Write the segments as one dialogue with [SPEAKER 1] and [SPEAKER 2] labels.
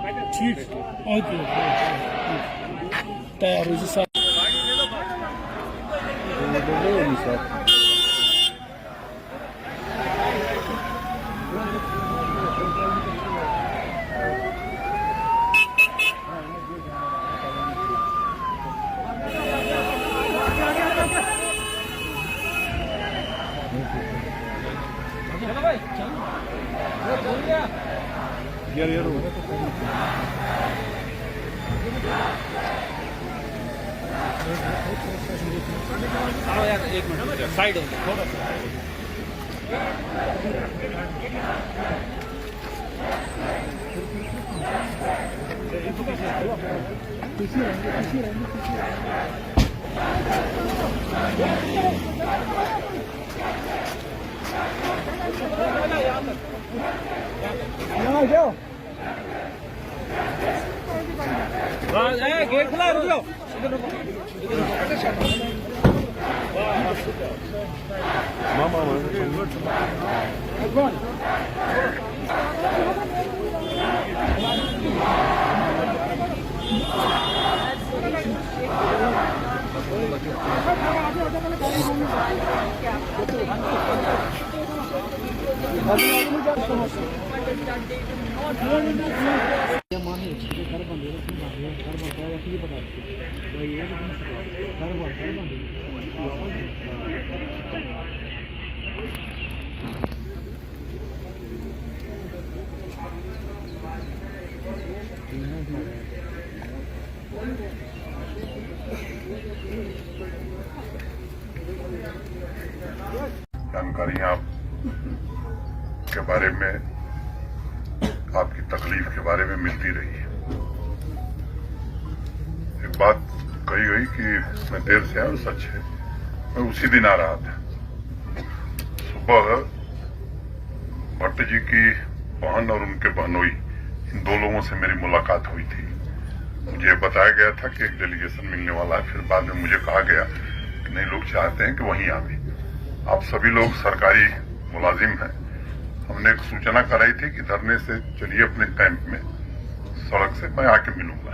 [SPEAKER 1] ठीक ओके तैयार हो जी सर
[SPEAKER 2] यार एक मिनट साइड हो थोड़ा सा गेट खुला रुक जाओ
[SPEAKER 3] जानकारियां के बारे में, आपकी तकलीफ के बारे में मिलती रही है। एक बात कही गई कि मैं देर से आया और सच है, मैं उसी दिन आ रहा था। सुबह भट्ट जी की बहन और उनके बहनोई, इन दो लोगों से मेरी मुलाकात हुई थी। मुझे बताया गया था कि एक डेलीगेशन मिलने वाला है। फिर बाद में मुझे कहा गया कि नहीं, लोग चाहते हैं कि वहीं आवे। आप सभी लोग सरकारी मुलाजिम हैं। हमने एक सूचना कराई थी कि धरने से चलिए अपने कैंप में, सड़क से मैं आके मिलूंगा।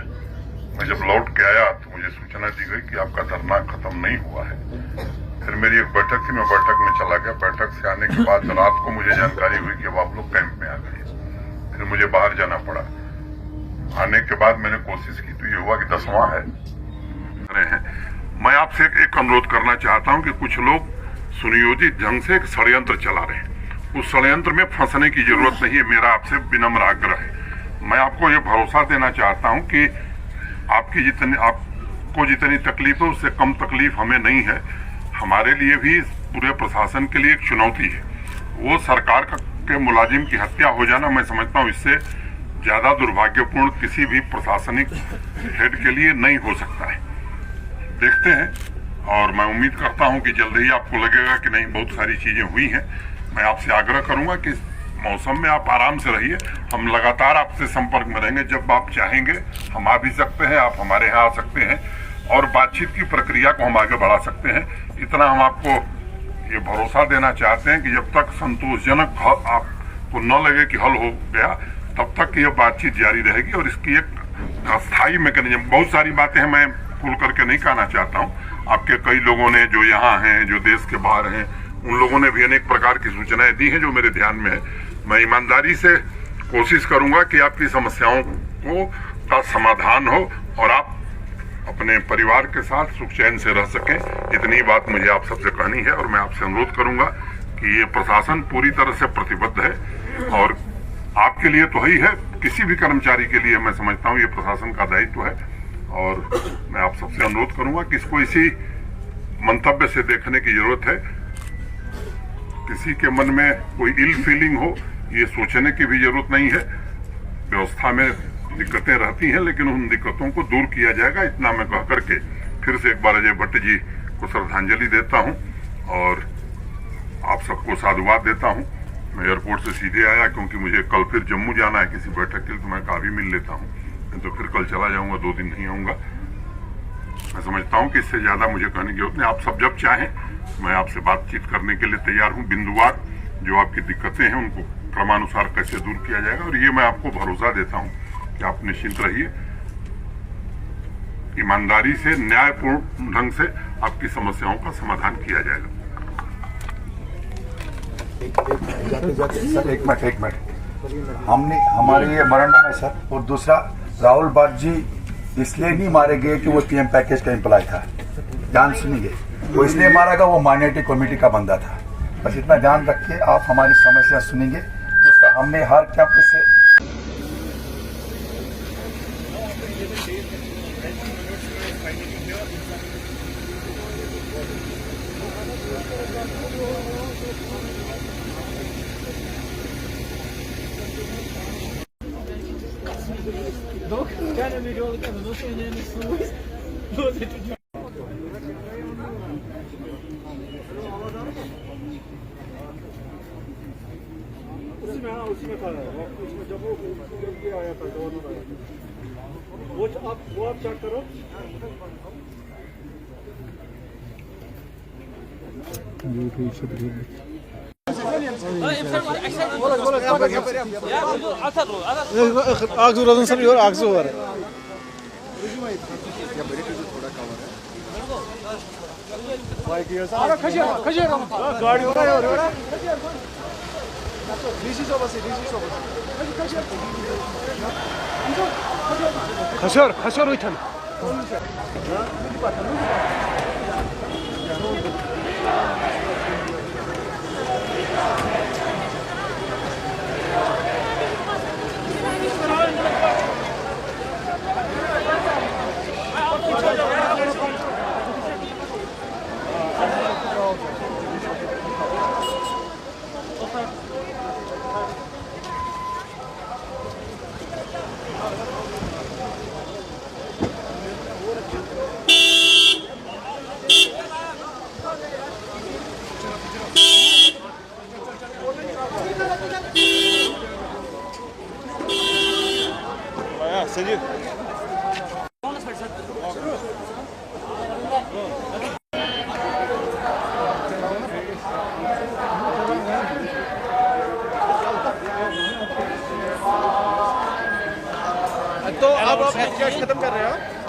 [SPEAKER 3] मैं जब लौट के आया तो मुझे सूचना दी गई कि आपका धरना खत्म नहीं हुआ है। फिर मेरी एक बैठक थी, मैं बैठक में चला गया। बैठक से आने के बाद रात को मुझे जानकारी हुई कि अब आप लोग कैंप में आ गए। फिर मुझे बाहर जाना पड़ा। आने के बाद मैंने कोशिश की तो ये हुआ कि 10वां है। मैं आपसे एक अनुरोध करना चाहता हूं कि कुछ लोग सुनियोजित ढंग से एक षड्यंत्र चला रहे हैं। उस षड्यंत्र में फंसने की जरूरत नहीं है। मेरा आपसे विनम्र आग्रह है। मैं आपको ये भरोसा देना चाहता हूं कि आपको जितनी तकलीफ है उससे कम तकलीफ हमें नहीं है। हमारे लिए भी, पूरे प्रशासन के लिए एक चुनौती है। वो सरकार के मुलाजिम की हत्या हो जाना, मैं समझता हूँ इससे ज्यादा दुर्भाग्यपूर्ण किसी भी प्रशासनिक हेड के लिए नहीं हो सकता है। देखते हैं, और मैं उम्मीद करता हूं कि जल्द ही आपको लगेगा कि नहीं, बहुत सारी चीजें हुई हैं। मैं आपसे आग्रह करूंगा कि मौसम में आप आराम से रहिए। हम लगातार आपसे संपर्क में रहेंगे। जब आप चाहेंगे हम आ भी सकते हैं, आप हमारे यहाँ आ सकते हैं और बातचीत की प्रक्रिया को हम आगे बढ़ा सकते हैं। इतना हम आपको ये भरोसा देना चाहते हैं कि जब तक संतोषजनक आपको न लगे कि हल हो गया, तब तक ये बातचीत जारी रहेगी। और इसकी एक अस्थायी मैकेनिज्म, बहुत सारी बातें हैं, मैं खुल करके नहीं कहना चाहता हूँ। आपके कई लोगों ने जो यहाँ हैं, जो देश के बाहर हैं, उन लोगों ने भी अनेक प्रकार की सूचनाएं दी हैं जो मेरे ध्यान में है। मैं ईमानदारी से कोशिश करूंगा कि आपकी समस्याओं का समाधान हो और आप अपने परिवार के साथ सुख चैन से रह सकें। इतनी बात मुझे आप सबसे कहनी है। और मैं आपसे अनुरोध करूंगा कि ये प्रशासन पूरी तरह से प्रतिबद्ध है और आपके लिए तो ही है, किसी भी कर्मचारी के लिए मैं समझता हूँ ये प्रशासन का दायित्व है। और मैं आप सबसे अनुरोध करूंगा कि इसको इसी मंतव्य से देखने की जरूरत है। किसी के मन में कोई इल फीलिंग हो, ये सोचने की भी जरूरत नहीं है। व्यवस्था में दिक्कतें रहती हैं, लेकिन उन दिक्कतों को दूर किया जाएगा। इतना मैं कह करके फिर से एक बार अजय भट्ट जी को श्रद्धांजलि देता हूं और आप सबको साधुवाद देता हूं। मैं एयरपोर्ट से सीधे आया क्योंकि मुझे कल फिर जम्मू जाना है किसी बैठक के लिए, तो मैं कहा भी मिल लेता हूं, तो फिर कल चला जाऊंगा, 2 दिन नहीं आऊंगा। मैं समझता हूं कि इससे ज्यादा मुझे कहने की जरूरत नहीं। आप सब जब चाहें मैं आपसे बातचीत करने के लिए तैयार हूं। बिंदुवार जो आपकी दिक्कतें हैं उनको क्रमानुसार कैसे दूर किया जाएगा। और ये मैं आपको भरोसा देता हूं कि आप निश्चिंत रहिए, ईमानदारी से न्यायपूर्ण ढंग से आपकी समस्याओं का समाधान किया जाएगा।
[SPEAKER 1] सर एक मिनट हमने हमारे ये मेमोरेंडम है सर। और दूसरा, राहुल बाजी इसलिए नहीं मारे गए कि वो पीएम पैकेज का एम्प्लॉय था, ध्यान सुनिए, वो इसलिए मारा गया वो माइनॉरिटी कमेटी का बंदा था। बस इतना ध्यान रखिए, आप हमारी समस्या सुनेंगे। दूसरा, हमने हर कैंप से
[SPEAKER 2] Keine Million, nur so in den Fuß. उसमें था उसमें जब वो आया था गवर्नर आया, वो आप चेक करो।
[SPEAKER 4] आगजू सर और आगजू हो रहा है गाड़ी खशोर उठन संजीव तो अब आप कैश खत्म कर रहे हो।